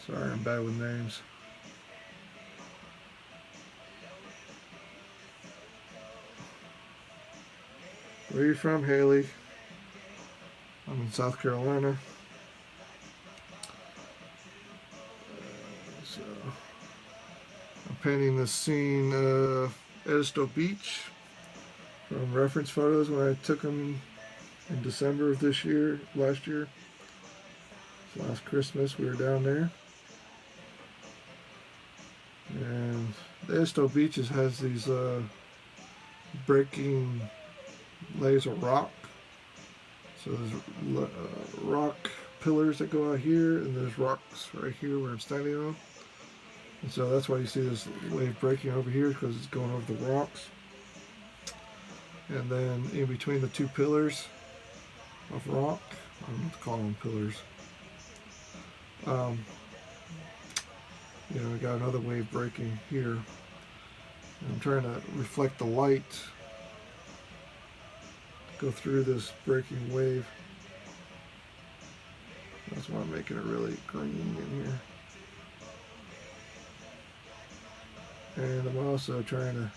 Sorry, I'm bad with names. Where are you from, Haley? I'm in South Carolina. So I'm painting this scene, Edisto Beach, from reference photos when I took them in December of last year. Last Christmas we were down there. And the Edisto Beaches has these breaking layers of rock. So there's rock pillars that go out here, and there's rocks right here where I'm standing on. And so that's why you see this wave breaking over here, because it's going over the rocks. And then in between the two pillars of rock, I don't know what to call them, pillars. We got another wave breaking here. And I'm trying to reflect the light go through this breaking wave. That's why I'm making it really green in here. And I'm also trying to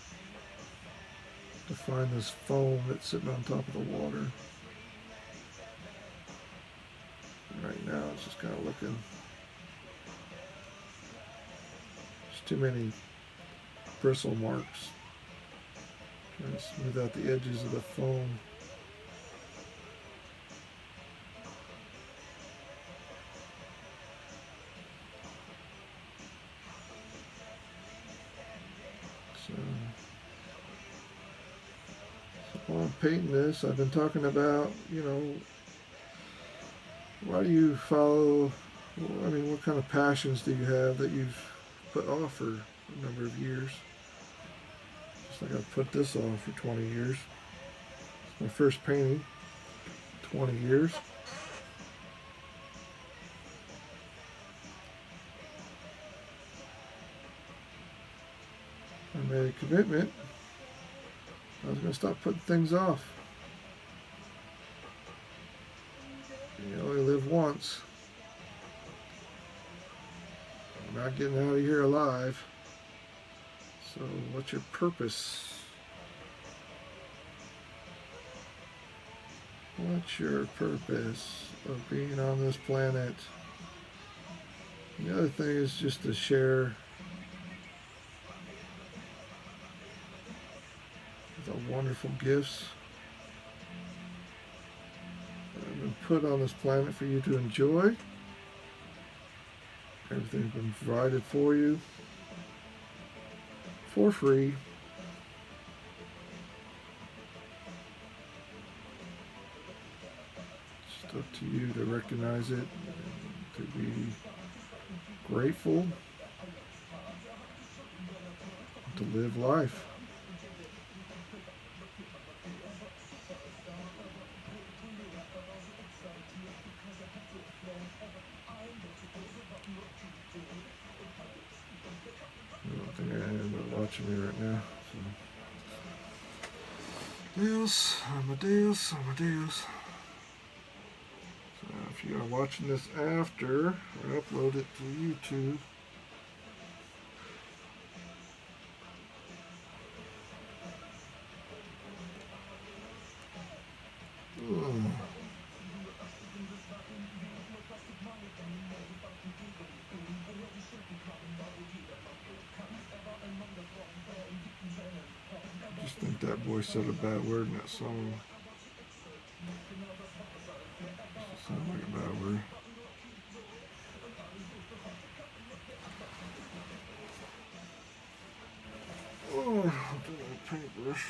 define this foam that's sitting on top of the water. Right now it's just kind of looking, there's too many bristle marks. Trying to smooth out the edges of the foam. So while I'm painting this, I've been talking about, why do you follow, what kind of passions do you have that you've put off for a number of years? Just like I've put this off for 20 years. It's my first painting, 20 years. I made a commitment. I was going to stop putting things off. You only live once. I'm not getting out of here alive. So what's your purpose? What's your purpose of being on this planet? The other thing is just to share the wonderful gifts that have been put on this planet for you to enjoy. Everything's been provided for you for free. It's up to you to recognize it, to be grateful, to live life. I don't think anybody watching me right now. So. Amadeus. So if you are watching this after, I upload it to YouTube. I just think that boy said a bad word in that song. It sounded like a bad word. Oh, I'll do a paintbrush.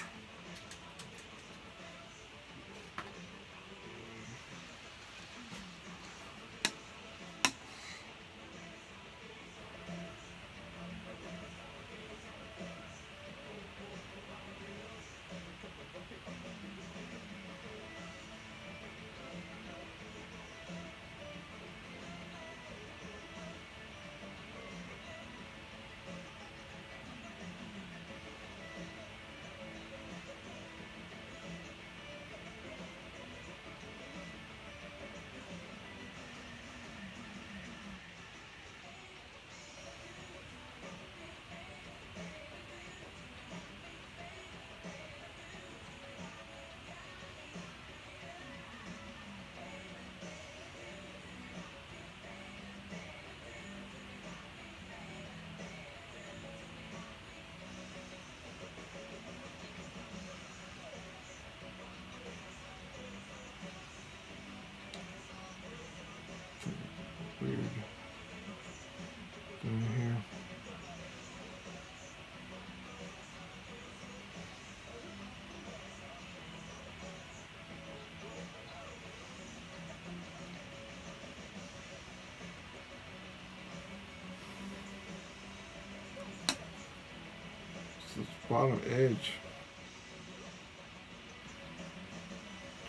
This bottom edge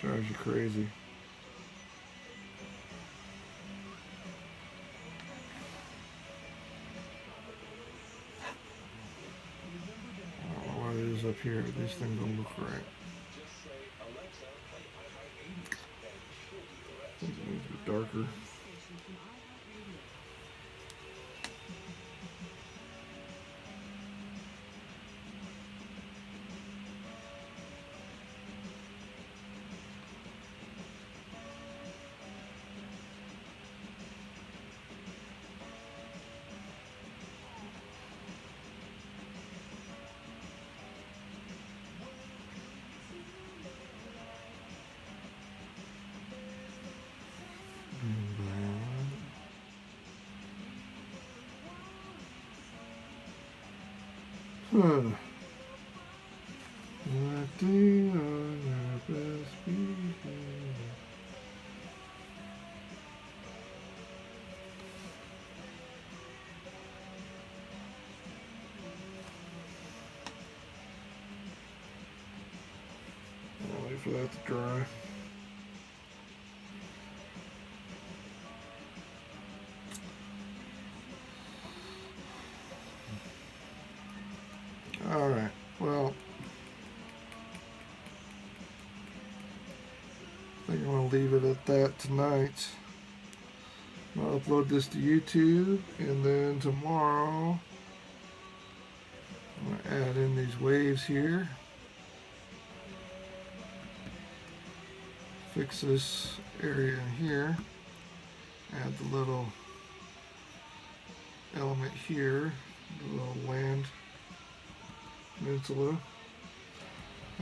drives you crazy. I don't know what it is up here. These things don't look right. These need to be darker. Huh. Acting on your best behavior. I'll wait for that to dry. Alright, well, I think I'm going to leave it at that tonight. I'll upload this to YouTube, and then tomorrow I'm going to add in these waves here. Fix this area here. Add the little element here, the little land peninsula.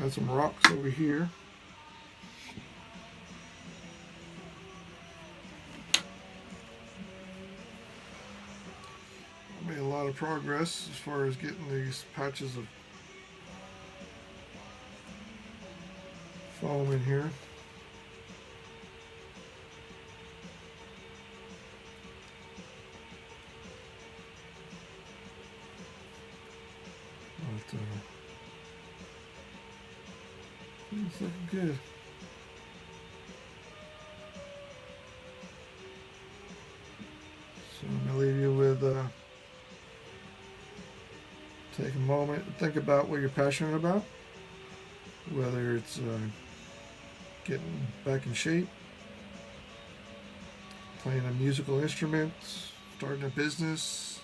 Add some rocks over here. I made a lot of progress as far as getting these patches of foam in here. But, it's looking good. So I'm going to leave you with take a moment and think about what you're passionate about, whether it's getting back in shape, playing a musical instrument, starting a business.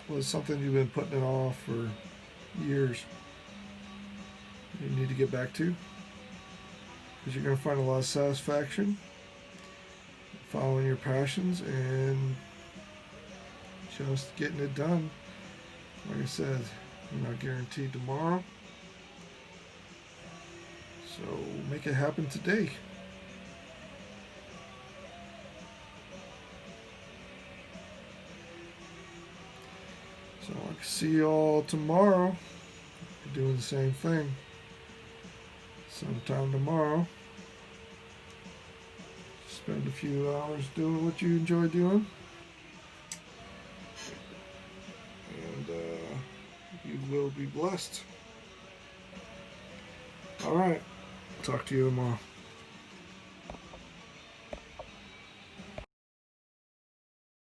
Was something you've been putting it off for years. You need to get back to, because you're going to find a lot of satisfaction following your passions and just getting it done. Like I said, you're not guaranteed tomorrow, so make it happen today. So I can see you all tomorrow. You're doing the same thing. Sometime tomorrow. Spend a few hours doing what you enjoy doing. And you will be blessed. Alright. Talk to you tomorrow.